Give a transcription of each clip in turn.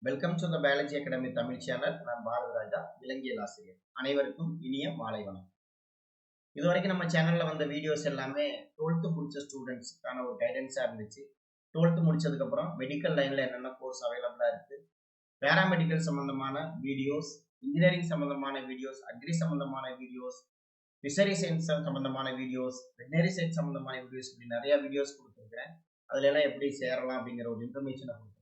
Welcome to the biology academy Tamil channel. நான் பாரதிராஜா, விலங்கியல் ஆசிரியர். அனைவருக்கும் இனிய மாலை வணக்கம். இதுவரைக்கும் நம்ம சேனல்ல வந்த வீடியோஸ் எல்லாமே 12th முடிச்ச ஸ்டூடெண்ட்ஸ்க்கான ஒரு கைடன்ஸா இருந்துச்சு. 12th முடிச்சதுக்கு அப்புறம் மெடிக்கல் லைன்ல என்னென்ன கோர்ஸ் அவைலபிளா இருக்கு, பேராமெடிக்கல் சம்பந்தமான வீடியோஸ், இன்ஜினியரிங் சம்பந்தமான வீடியோஸ், அக்ரி சம்பந்தமான வீடியோஸ், ஃபிஷரி சயின்ஸ் சம்பந்தமான வீடியோஸ், வெட்டனரி சயின்ஸ் சம்பந்தமான வீடியோஸ், இப்படி நிறைய வீடியோஸ் கொடுத்துருக்கேன். அதுல எல்லாம் எப்படி சேரலாம் அப்படிங்கிற ஒரு இன்ஃபர்மேஷனை கொடுத்துருக்கேன்.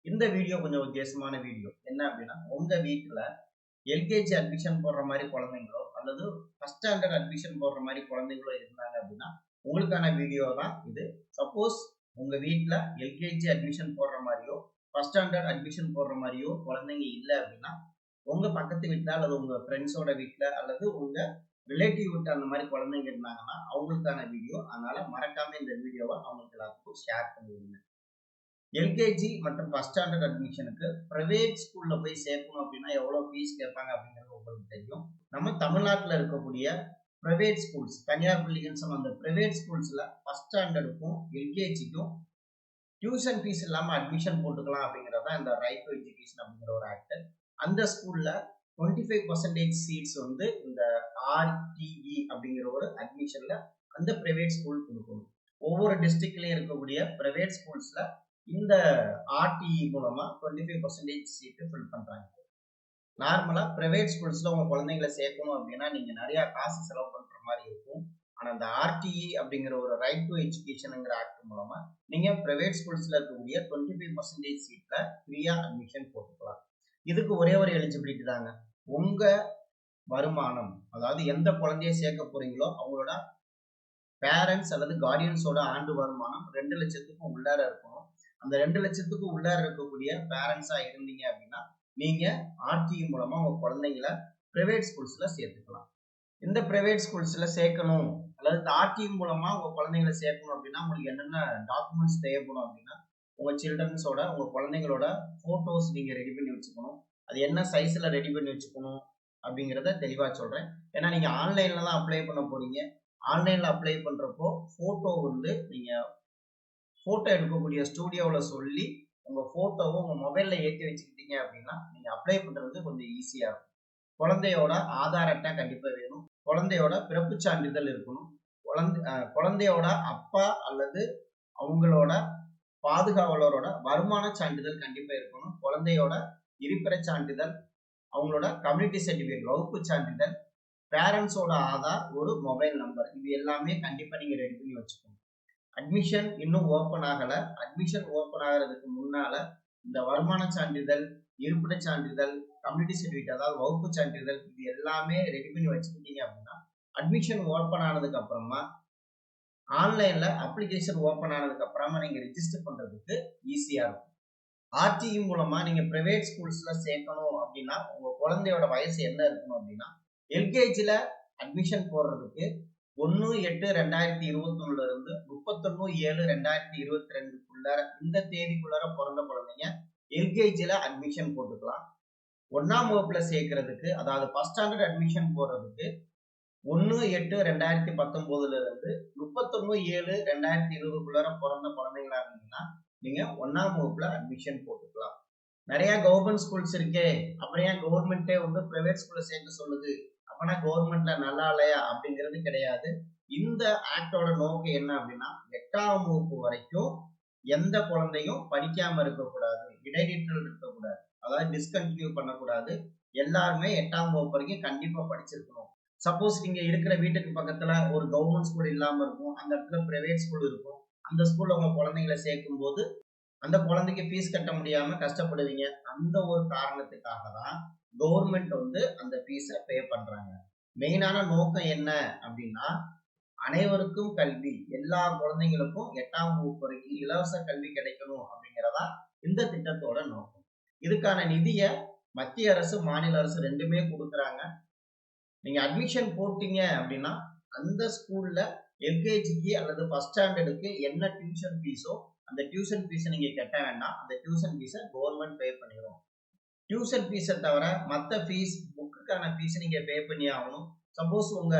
இந்த வீடியோ கொஞ்சம் வித்தியாசமான வீடியோ. என்ன அப்படின்னா, உங்க வீட்டுல எல்கேஜி அட்மிஷன் போடுற மாதிரி குழந்தைங்களோ அல்லது ஃபர்ஸ்ட் ஸ்டாண்டர்ட் அட்மிஷன் போடுற மாதிரி குழந்தைங்களோ இருந்தாங்க அப்படின்னா உங்களுக்கான வீடியோ தான் இது. சப்போஸ் உங்க வீட்டுல எல்கேஜி அட்மிஷன் போடுற மாதிரியோ ஃபர்ஸ்ட் ஸ்டாண்டர்ட் அட்மிஷன் போடுற மாதிரியோ குழந்தைங்க இல்லை அப்படின்னா, உங்க பக்கத்து வீட்டுல அல்லது உங்க ஃப்ரெண்ட்ஸோட வீட்டுல அல்லது உங்க ரிலேட்டிவ் வீட்டு அந்த மாதிரி குழந்தைங்க இருந்தாங்கன்னா அவங்களுக்கான வீடியோ. அதனால மறக்காம இந்த வீடியோவை அவங்களுக்கு எல்லாத்துக்கும் ஷேர் பண்ணிவிடுங்க. எல்கேஜி மற்றும் ஃபர்ஸ்ட் ஸ்டாண்டர்ட் அட்மிஷனுக்கு பிரைவேட் ஸ்கூல்ல போய் சேர்க்கணும் அப்படின்னா எவ்வளவு ஃபீஸ் கேட்பாங்க அப்படிங்கிறது உங்களுக்கு தெரியும். நம்ம தமிழ்நாட்டில் இருக்கக்கூடிய பிரைவேட் ஸ்கூல்ஸ், தனியார் பள்ளிகள் அந்த பிரைவேட் ஸ்கூல்ஸ்ல ஃபர்ஸ்ட் ஸ்டாண்டர்டுக்கும் எல்கேஜிக்கும் டியூஷன் ஃபீஸ் இல்லாம அட்மிஷன் போட்டுக்கலாம் அப்படிங்கிறதா இந்த ரைட் டு எஜுகேஷன் அப்படிங்கிற ஒரு ஆக்ட். அந்த ஸ்கூல்ல 25% சீட்ஸ் வந்து இந்த ஆர்டிஇ அப்படிங்கிற ஒரு அட்மிஷன்ல அந்த பிரைவேட் ஸ்கூல் கொடுக்கணும். ஒவ்வொரு டிஸ்ட்ரிக்ட்லயும் இருக்கக்கூடிய பிரைவேட் ஸ்கூல்ஸ்ல இந்த ஆர்டிஇ மூலமா 25% சீட்டு ஃபில் பண்றாங்க. நார்மலா பிரைவேட் ஸ்கூல்ஸ்ல உங்க குழந்தைங்களை சேர்க்கணும் அப்படின்னா நீங்க நிறைய காசு செலவு பண்ற மாதிரி இருக்கும். ஆனா இந்த ஆர்டிஇ அப்படிங்கிற ஒரு ரைட் டு எஜுகேஷன்ங்கிற ஆக்ட் மூலமா நீங்க பிரைவேட் ஸ்கூல்ஸ்ல இருக்கக்கூடிய 25% சீட்ல ஃப்ரீயா அட்மிஷன் போட்டுக்கலாம். இதுக்கு ஒரே ஒரு எலிஜிபிலிட்டி தாங்க. உங்க வருமானம், அதாவது எந்த குழந்தைய சேர்க்க போறீங்களோ அவங்களோட பேரண்ட்ஸ் அல்லது கார்டியன்ஸோட ஆண்டு வருமானம் 2 லட்சத்துக்கும் உள்ளார இருக்கணும். அந்த 2 லட்சத்துக்கு உள்ளார இருக்கக்கூடிய பேரண்ட்ஸா இருந்தீங்க அப்படின்னா நீங்க ஆர்டிஇ மூலமா உங்க குழந்தைங்களை பிரைவேட் ஸ்கூல்ஸ்ல சேர்த்துக்கலாம். இந்த பிரைவேட் ஸ்கூல்ஸ்ல சேர்க்கணும் அல்லது ஆர்டிஇ மூலமா உங்க குழந்தைங்களை சேர்க்கணும் அப்படின்னா உங்களுக்கு என்னென்ன டாக்குமெண்ட்ஸ் தேவைப்படும் அப்படின்னா, உங்க சில்ட்ரன்ஸோட உங்க குழந்தைங்களோட போட்டோஸ் நீங்க ரெடி பண்ணி வச்சுக்கணும். அது என்ன சைஸ்ல ரெடி பண்ணி வச்சுக்கணும் அப்படிங்கிறத தெளிவா சொல்றேன். ஏன்னா நீங்க ஆன்லைன்ல தான் அப்ளை பண்ண போறீங்க. ஆன்லைன்ல அப்ளை பண்றப்போ போட்டோ வந்து நீங்க போட்டோ எடுக்கக்கூடிய ஸ்டூடியோவில் சொல்லி உங்க போட்டோவை உங்க மொபைல்ல ஏற்றி வச்சுக்கிட்டீங்க அப்படின்னா நீங்க அப்ளை பண்றது கொஞ்சம் ஈஸியா இருக்கும். குழந்தையோட ஆதார் அட்டை கண்டிப்பா வேணும். குழந்தையோட பிறப்பு சான்றிதழ் இருக்கணும். குழந்தையோட அப்பா அல்லது அவங்களோட பாதுகாவலரோட வருமான சான்றிதழ் கண்டிப்பா இருக்கணும். குழந்தையோட இருப்பிட சான்றிதழ், அவங்களோட கம்யூனிட்டி சர்டிபிகேட் வகுப்பு சான்றிதழ், பேரண்ட்ஸோட ஆதார், ஒரு மொபைல் நம்பர், இது எல்லாமே கண்டிப்பா நீங்க ரெடி பண்ணி வச்சுக்கணும். அட்மிஷன் இன்னும் ஓப்பன் ஆகல. அட்மிஷன் ஓப்பன் ஆகிறதுக்கு முன்னால இந்த வருமான சான்றிதழ், இருப்பிட சான்றிதழ், கம்யூனிட்டி சர்டிபிகேட் அதாவது வகுப்பு சான்றிதழ், இது எல்லாமே ரெடி பண்ணி வச்சுக்கிட்டீங்க அப்படின்னா அட்மிஷன் ஓப்பன் ஆனதுக்கு அப்புறமா ஆன்லைன்ல அப்ளிகேஷன் ஓப்பன் ஆனதுக்கு அப்புறமா நீங்க ரெஜிஸ்டர் பண்றதுக்கு ஈஸியா இருக்கும். ஆர்டிஇ மூலமா நீங்க பிரைவேட் ஸ்கூல்ஸ்ல சேர்க்கணும் அப்படின்னா உங்க குழந்தையோட வயசு என்ன இருக்கணும் அப்படின்னா, எல்கேஜில அட்மிஷன் போடுறதுக்கு 1/8/2021 இருந்து 31/7/2022 இந்த தேதிக்குள்ளார பிறந்த குழந்தைங்க எல்கேஜில அட்மிஷன் போட்டுக்கலாம். 1ஆம் வகுப்புல சேர்க்கறதுக்கு, அதாவது ஃபர்ஸ்ட் ஸ்டாண்டர்ட் அட்மிஷன் போடுறதுக்கு 1/8/2019 இருந்து 31/7/2020 பிறந்த குழந்தைங்களா இருந்தீங்கன்னா நீங்க 1ஆம் வகுப்புல அட்மிஷன் போட்டுக்கலாம். நிறைய கவர்மெண்ட் ஸ்கூல்ஸ் இருக்கே, அப்புறம் ஏன் கவர்மெண்டே வந்து பிரைவேட் ஸ்கூல்ல சேர்க்க சொல்லுது, அப்பனா கவர்மெண்ட்ல நல்லா இல்லையா அப்படிங்கிறது கிடையாது. இந்த ஆக்டோட நோக்கம் என்ன அப்படின்னா, 8ஆம் வகுப்பு வரைக்கும் எந்த குழந்தையும் படிக்காம இருக்கக்கூடாது, இடைநிற்றல் இருக்கக்கூடாது, அதாவது டிஸ்கண்டினியூ பண்ணக்கூடாது. எல்லாருமே 8ஆம் வகுப்பு வரைக்கும் கண்டிப்பா படிச்சிருக்கணும். சப்போஸ் நீங்க இருக்கிற வீட்டுக்கு பக்கத்துல ஒரு கவர்மெண்ட் ஸ்கூல் இல்லாம இருக்கும், அந்த இடத்துல பிரைவேட் ஸ்கூல் இருக்கும், அந்த ஸ்கூல்ல உங்க குழந்தைங்களை சேர்க்கும் போது அந்த குழந்தைக்கு ஃபீஸ் கட்ட முடியாம கஷ்டப்படுவீங்க. அந்த ஒரு காரணத்துக்காக தான் கவர்மெண்ட் வந்து அந்த ஃபீஸை பே பண்றாங்க. மெயினான நோக்கம் என்ன அப்படின்னா, அனைவருக்கும் கல்வி, எல்லா குழந்தைங்களுக்கும் 8ஆம் வகுப்பு வரைக்கும் இலவச கல்வி கிடைக்கணும் அப்படிங்கிறதா இந்த திட்டத்தோட நோக்கம். இதுக்கான நிதியை மத்திய அரசு மாநில அரசு ரெண்டுமே கொடுக்குறாங்க. நீங்க அட்மிஷன் போட்டீங்க அப்படின்னா அந்த ஸ்கூல்ல எல்கேஜிக்கு அல்லது ஃபர்ஸ்ட் ஸ்டாண்டர்டுக்கு என்ன டியூஷன் ஃபீஸோ அந்த டியூஷன் ஃபீஸை நீங்க கட்ட வேண்டாம். அந்த டியூஷன் ஃபீஸை கவர்மெண்ட் பே பண்ணிடும். டியூஷன் ஃபீஸை தவிர மற்ற ஃபீஸ், புக்குக்கான ஃபீஸ் நீங்க பே பண்ணி ஆகணும். சப்போஸ் உங்க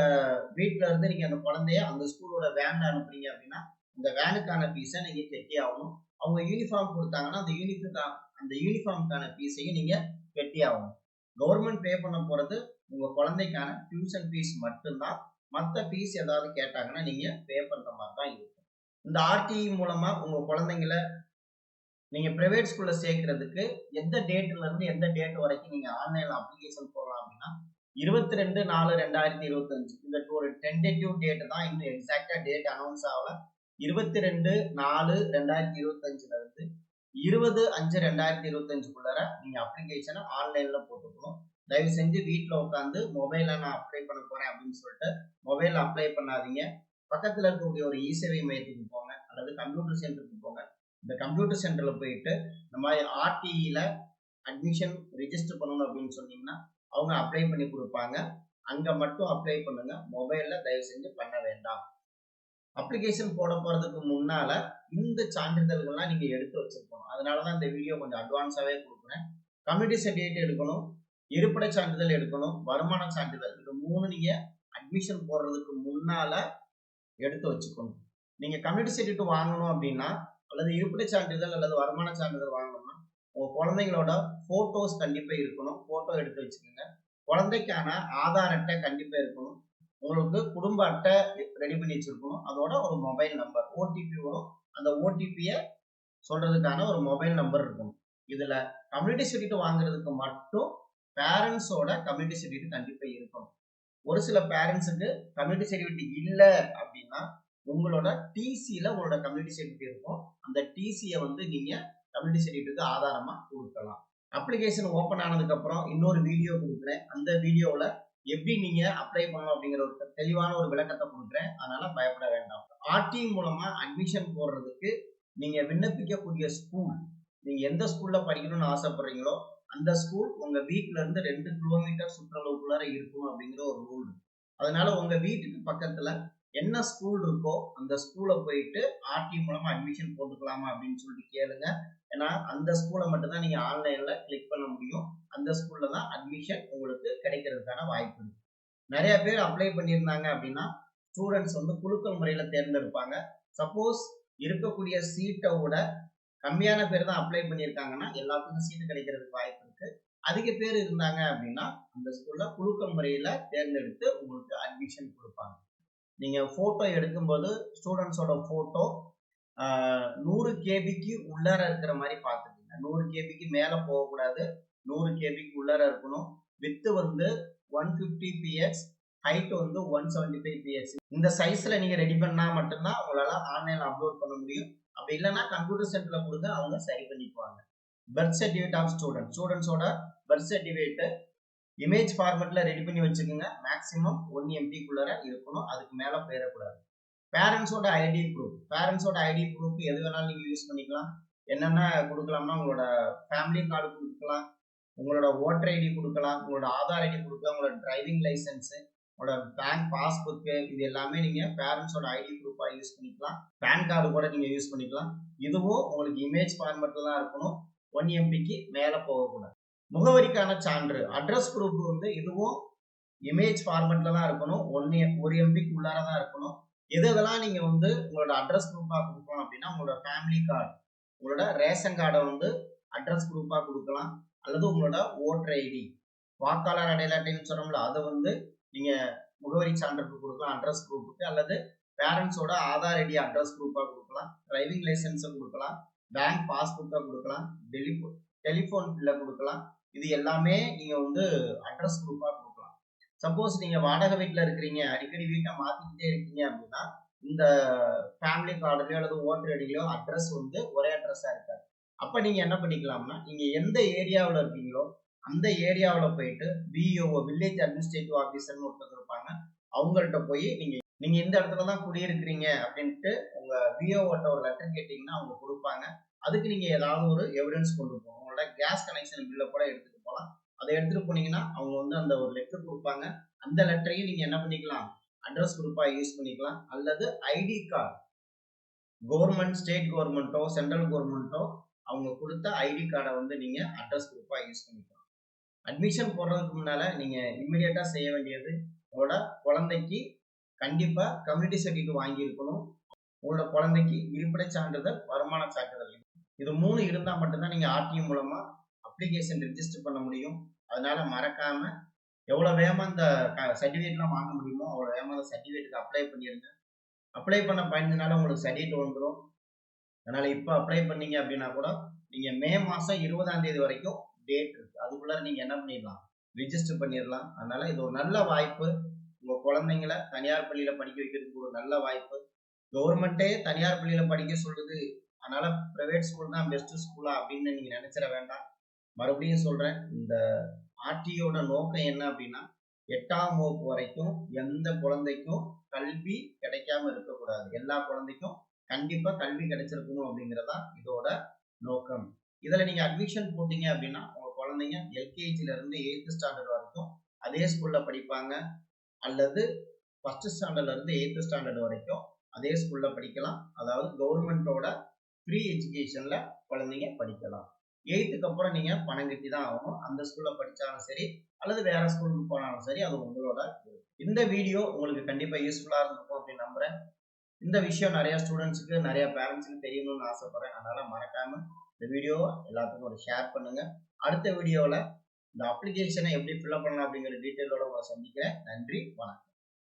வீட்டுல இருந்து நீங்க அந்த குழந்தைய அந்த ஸ்கூலோட வேன்ல அனுப்புறீங்க அப்படின்னா அந்த வேனுக்கான ஃபீஸை நீங்க கட்டி ஆகணும். அவங்க யூனிஃபார்ம் கொடுத்தாங்கன்னா அந்த அந்த யூனிஃபார்முக்கான ஃபீஸையும் நீங்க கட்டி ஆகணும். கவர்மெண்ட் பே பண்ண போறது உங்க குழந்தைக்கான டியூஷன் ஃபீஸ் மட்டும்தான். மற்ற ஃபீஸ் ஏதாவது கேட்டாங்கன்னா நீங்க பே பண்ற மாதிரி தான் இருக்கும். இந்த ஆர்டிஇ மூலமா உங்க குழந்தைங்களை நீங்க பிரைவேட் ஸ்கூல்ல சேர்க்கறதுக்கு எந்த டேட்ல இருந்து எந்த டேட் வரைக்கும் நீங்க ஆன்லைன்ல அப்ளிகேஷன் போடலாம் அப்படின்னா 22/4/2025 இந்த ஒரு டென்டேட்டிவ் டேட் தான், இன்னும் எக்ஸாக்டா டேட் அனௌன்ஸ் ஆகல. 22/4/2025ல இருந்து 20/5/2025 நீங்க அப்ளிகேஷனை ஆன்லைன்ல போட்டுக்கணும். தயவு செஞ்சு வீட்டில் உட்காந்து மொபைல்ல நான் அப்ளை பண்ண போறேன் அப்படின்னு சொல்லிட்டு மொபைல்ல அப்ளை பண்ணாதீங்க. பக்கத்துல இருக்கக்கூடிய ஒரு இசேவை மையத்துக்கு போங்க அல்லது கம்ப்யூட்டர் சென்டருக்கு போங்க. இந்த கம்ப்யூட்டர் சென்டர்ல போயிட்டு இந்த மாதிரி ஆர்டிஇல அட்மிஷன் ரிஜிஸ்டர் பண்ணணும் அப்படின்னு சொன்னீங்கன்னா அவங்க அப்ளை பண்ணி கொடுப்பாங்க. அங்க மட்டும் அப்ளை பண்ணுங்க, மொபைல்ல தயவு செஞ்சு பண்ண வேண்டாம். அப்ளிகேஷன் போட போறதுக்கு முன்னால இந்த சான்றிதழ்கள்லாம் நீங்க எடுத்து வச்சிருக்கணும். அதனாலதான் இந்த வீடியோ கொஞ்சம் அட்வான்ஸாவே கொடுக்குறேன். கம்யூனிட்டி சர்டிஃபிகேட் எடுக்கணும், இருப்பிட சான்றிதழ் எடுக்கணும், வருமான சான்றிதழ், இது 3 நீங்க அட்மிஷன் போடுறதுக்கு முன்னால எடுத்து வச்சுக்கணும். நீங்க கம்யூனிட்டி சர்டிஃபிகேட் வாங்கணும் அப்படின்னா அல்லது இருப்பிட சான்றிதழ் அல்லது வருமான சான்றிதழ் வாங்கணும்னா உங்க குழந்தைங்களோட போட்டோஸ் கண்டிப்பா இருக்கணும். போட்டோ எடுத்து வச்சுக்கோங்க. குழந்தைக்கான ஆதார் அட்டை கண்டிப்பா இருக்கணும். உங்களுக்கு குடும்ப அட்டை ரெடி பண்ணி வச்சிருக்கணும். அதோட ஒரு மொபைல் நம்பர் ஓடிபி வரும், அந்த ஓடிபிய சொல்றதுக்கான ஒரு மொபைல் நம்பர் இருக்கணும். இதுல கம்யூனிட்டி சர்டிஃபிகேட் வாங்குறதுக்கு மட்டும் பேரண்ட்ஸோட கம்யூனிட்டி சர்டிஃபிகேட் கண்டிப்பா இருக்கணும். ஒரு சில பேரண்ட்ஸுக்கு கம்யூனிட்டி சர்டிஃபிகேட் இல்ல அப்படின்னா உங்களோட டிசியில உங்களோட கம்யூனிட்டி சர்டிஃபிகேட் இருக்கும். அந்த டிசியை வந்து நீங்க கம்யூனிட்டி சர்டிஃபிகேட்டுக்கு ஆதாரமா கொடுக்கலாம். அப்ளிகேஷன் ஓபன் ஆனதுக்கு அப்புறம் இன்னொரு வீடியோ கொடுக்குறேன். அந்த வீடியோல எப்படி நீங்க அப்ளை பண்ணணும் அப்படிங்கிற ஒரு தெளிவான ஒரு விளக்கத்தை கொடுக்குறேன். அதனால பயப்பட வேண்டாம். ஆர்டி மூலமா அட்மிஷன் போடுறதுக்கு நீங்க விண்ணப்பிக்கக்கூடிய ஸ்கூல், நீங்க எந்த ஸ்கூல்ல படிக்கணும்னு ஆசைப்படுறீங்களோ அந்த ஸ்கூல் உங்க வீட்டுல இருந்து 2 கிலோமீட்டர் சுற்றளவுக்குள்ளார இருக்கணும் அப்படிங்கிற ஒரு ரூல். அதனால உங்க வீட்டுக்கு பக்கத்துல என்ன ஸ்கூல் இருக்கோ அந்த ஸ்கூல்ல போயிட்டு ஆர்டி மூலமா அட்மிஷன் போட்டுக்கலாமா அப்படின்னு சொல்லிட்டு கேளுங்க. ஏன்னா அந்த ஸ்கூலை மட்டும் தான் நீங்க ஆன்லைன்ல கிளிக் பண்ண முடியும். அந்த ஸ்கூல்ல தான் அட்மிஷன் உங்களுக்கு கிடைக்கிறதுக்கான வாய்ப்பு இருக்கு. நிறைய பேர் அப்ளை பண்ணியிருந்தாங்க அப்படின்னா ஸ்டூடெண்ட்ஸ் வந்து குலுக்கல் முறையில தேர்ந்தெடுப்பாங்க. சப்போஸ் இருக்கக்கூடிய சீட்டை விட கம்மியான பேர் தான் அப்ளை பண்ணியிருக்காங்கன்னா எல்லாத்துக்கும் சீட்டு கிடைக்கிறதுக்கு வாய்ப்பு இருக்கு. அதிக பேர் இருந்தாங்க அப்படின்னா அந்த ஸ்கூல்ல குலுக்கல் முறையில தேர்ந்தெடுத்து உங்களுக்கு அட்மிஷன் கொடுப்பாங்க. நீங்க போட்டோ எடுக்கும்போது ஸ்டூடெண்ட்ஸோட போட்டோ 100 கேபிக்கு உள்ளார இருக்கிற மாதிரி பார்த்துக்கோங்க. 100 கேபிக்கு மேல போகக்கூடாது, 100 கேபிக்கு உள்ளார இருக்கணும். வித்து வந்து 150 px, ஹைட் வந்து 175 px. இந்த சைஸ்ல நீங்க ரெடி பண்ணா மட்டும்தான் உங்களால ஆன்லைன்ல அப்லோட் பண்ண முடியும். அப்படி இல்லைன்னா கம்ப்யூட்டர் சென்டர்ல கொடுத்து அவங்க சரி பண்ணிக்குவாங்க. பர்த் சர்டிஃபிகேட் ஆஃப் ஸ்டூடெண்ட்ஸோட பர்த் சர்டிஃபிகேட் இமேஜ் ஃபார்மேட்ல ரெடி பண்ணி வச்சுக்கோங்க. மேக்ஸிமம் 1 MBக்குள்ளார இருக்கணும், அதுக்கு மேல போயிடக்கூடாது. பேரண்ட்ஸோட ஐடி ப்ரூஃப் எது வேணாலும் நீங்க யூஸ் பண்ணிக்கலாம். என்னென்ன கொடுக்கலாம்னா உங்களோட ஃபேமிலி கார்டு கொடுக்கலாம், உங்களோட ஓட்டர் ஐடி கொடுக்கலாம், உங்களோட ஆதார் ஐடி கொடுக்கலாம், உங்களோட டிரைவிங் லைசன்ஸ், உங்களோட பேங்க் பாஸ்புக்கு, இது எல்லாமே நீங்க பேரண்ட்ஸோட ஐடி ப்ரூஃபா யூஸ் பண்ணிக்கலாம். பேன் கார்டு கூட நீங்க யூஸ் பண்ணிக்கலாம். இதுவும் உங்களுக்கு இமேஜ் ஃபார்மேட்ல தான் இருக்கணும், 1 MBக்கு மேல போகக்கூடாது. முகவரிக்கான சான்று அட்ரஸ் ப்ரூஃப் வந்து இதுவும் இமேஜ் ஃபார்மேட்ல தான் இருக்கணும், 1 MBக்கு உள்ளார தான் இருக்கணும். எதெல்லாம் நீங்க வந்து உங்களோட அட்ரஸ் ப்ரூஃபா கொடுக்கணும் அப்படின்னா உங்களோட ஃபேமிலி கார்டு, உங்களோட ரேஷன் கார்டை வந்து அட்ரஸ் ப்ரூஃபா கொடுக்கலாம். அல்லது உங்களோட ஓட்டர் ஐடி, வாக்காளர் அடையாள அட்டைன்னு சொன்னோம்ல, அதை வந்து நீங்க முகவரி சான்றுக்கு கொடுக்கலாம் அட்ரஸ் ப்ரூஃபுக்கு. அல்லது பேரண்ட்ஸோட ஆதார் ஐடி அட்ரஸ் ப்ரூஃபா கொடுக்கலாம், டிரைவிங் லைசன்ஸை கொடுக்கலாம், பேங்க் பாஸ்புக்கை கொடுக்கலாம், டெலிஃபோன் பில்லை கொடுக்கலாம். இது எல்லாமே நீங்க வந்து அட்ரஸ் ப்ரூஃபா கொடுக்கலாம். சப்போஸ் நீங்க வாடகை வீட்டுல இருக்கிறீங்க, அடிக்கடி வீட்டை மாத்திக்கிட்டே இருக்கீங்க அப்படின்னா இந்த ஃபேமிலி கார்டுலயோ அல்லது ஓட்டர் ஐடியோ அட்ரஸ் வந்து ஒரே அட்ரஸா இருக்காது. அப்ப நீங்க என்ன பண்ணிக்கலாம்னா நீங்க எந்த ஏரியாவில் இருக்கீங்களோ அந்த ஏரியாவில் போயிட்டு விஓ, வில்லேஜ் அட்மினிஸ்ட்ரேட்டிவ் ஆஃபீஸர்னு ஒருத்தர் இருப்பாங்க, அவங்கள்ட்ட போய் நீங்க இந்த இடத்துல தான் குடியிருக்கிறீங்க அப்படின்ட்டு உங்க விஓட்ட ஒரு லெட்டர் கேட்டீங்கன்னா அவங்க கொடுப்பாங்க. அதுக்கு நீங்க ஏதாவது ஒரு எவிடன்ஸ் கொண்டு போகணும். உங்களோட கேஸ் கனெக்ஷன் பில்லை கூட எடுத்துட்டு போகலாம். அதை எடுத்துட்டு போனீங்கன்னா அவங்க வந்து அந்த ஒரு லெட்டர் கொடுப்பாங்க. அந்த லெட்டரையும் நீங்க என்ன பண்ணிக்கலாம், அட்ரஸ் ப்ரூஃபா யூஸ் பண்ணிக்கலாம். அல்லது ஐடி கார்டு, கவர்மெண்ட், ஸ்டேட் கவர்மெண்ட்டோ சென்ட்ரல் கவர்மெண்ட்டோ அவங்க கொடுத்த ஐடி கார்டை வந்து நீங்க அட்ரஸ் ப்ரூஃபா யூஸ் பண்ணிக்கலாம். அட்மிஷன் போடுறதுக்கு முன்னால நீங்க இம்மிடியட்டா செய்ய வேண்டியது, உங்களோட குழந்தைக்கு கண்டிப்பா கம்யூனிட்டி சர்டிஃபிகேட் வாங்கி இருக்கணும். உங்களோட குழந்தைக்கு இருப்பிட சான்றிதழ், வருமான சான்றிதழ் இது 3 இருந்தா மட்டும்தான் நீங்க ஆர்டிஎம் மூலமா அப்ளிகேஷன் ரெஜிஸ்டர் பண்ண முடியும். அதனால மறக்காம எவ்வளவு வேகமா இந்த சர்டிஃபிகேட்லாம் வாங்க முடியுமோ அவ்வளவு வேகமா அந்த சர்டிஃபிகேட்டுக்கு அப்ளை பண்ணிருங்க. அப்ளை பண்ண 15 நாள் உங்களுக்கு சர்டிஃபிகேட் வந்துடும். அதனால இப்ப அப்ளை பண்ணீங்க அப்படின்னா கூட நீங்க மே மாசம் 20ஆம் தேதி வரைக்கும் டேட் இருக்கு. அதுக்குள்ள நீங்க என்ன பண்ணிடலாம், ரிஜிஸ்டர் பண்ணிடலாம். அதனால இது ஒரு நல்ல வாய்ப்பு. உங்க குழந்தைங்களை தனியார் பள்ளியில படிக்க வைக்கிறதுக்கு ஒரு நல்ல வாய்ப்பு. கவர்மெண்ட்டே தனியார் பள்ளியில படிக்க சொல்லுது, அதனால பிரைவேட் ஸ்கூல் தான் பெஸ்ட் ஸ்கூலா அப்படின்னு நீங்க நினைச்சிட வேண்டாம். மறுபடியும் சொல்றேன், இந்த ஆர்டியோட நோக்கம் என்ன அப்படின்னா 8ஆம் வகுப்பு வரைக்கும் எந்த குழந்தைக்கும் கல்வி கிடைக்காம இருக்கக்கூடாது. எல்லா குழந்தைக்கும் கண்டிப்பா கல்வி கிடைச்சிருக்கணும் அப்படிங்கறதா இதோட நோக்கம். இதுல நீங்க அட்மிஷன் போட்டீங்க அப்படின்னா உங்க குழந்தைங்க எல்கேஜில இருந்து 8th ஸ்டாண்டர்ட் வரைக்கும் அதே ஸ்கூல்ல படிப்பாங்க, அல்லது ஃபர்ஸ்ட் ஸ்டாண்டர்ட்ல இருந்து 8th ஸ்டாண்டர்ட் வரைக்கும் அதே ஸ்கூல்ல படிக்கலாம். அதாவது கவர்மெண்டோட ஃப்ரீ எஜுகேஷன்ல குழந்தைங்க படிக்கலாம். 8th அப்புறம் நீங்க பணம் கட்டி தான் ஆகணும். அந்த ஸ்கூல்ல படிச்சாலும் சரி அல்லது வேற ஸ்கூலுக்கு போனாலும் சரி, அது உங்களோட. இந்த வீடியோ உங்களுக்கு கண்டிப்பா யூஸ்ஃபுல்லா இருக்கும் அப்படின்னு நம்புறேன். இந்த விஷயம் நிறைய ஸ்டூடெண்ட்ஸுக்கு நிறைய பேரண்ட்ஸுக்கு தெரியணும்னு ஆசைப்படுறேன். அதனால மறக்காம இந்த வீடியோவை எல்லாத்துக்கும் ஒரு ஷேர் பண்ணுங்க. அடுத்த வீடியோவில் இந்த அப்ளிகேஷனை எப்படி ஃபில்அப் பண்ணலாம் அப்படிங்கிற டீட்டெயிலோட உங்களை சந்திக்கிறேன். நன்றி, வணக்கம்.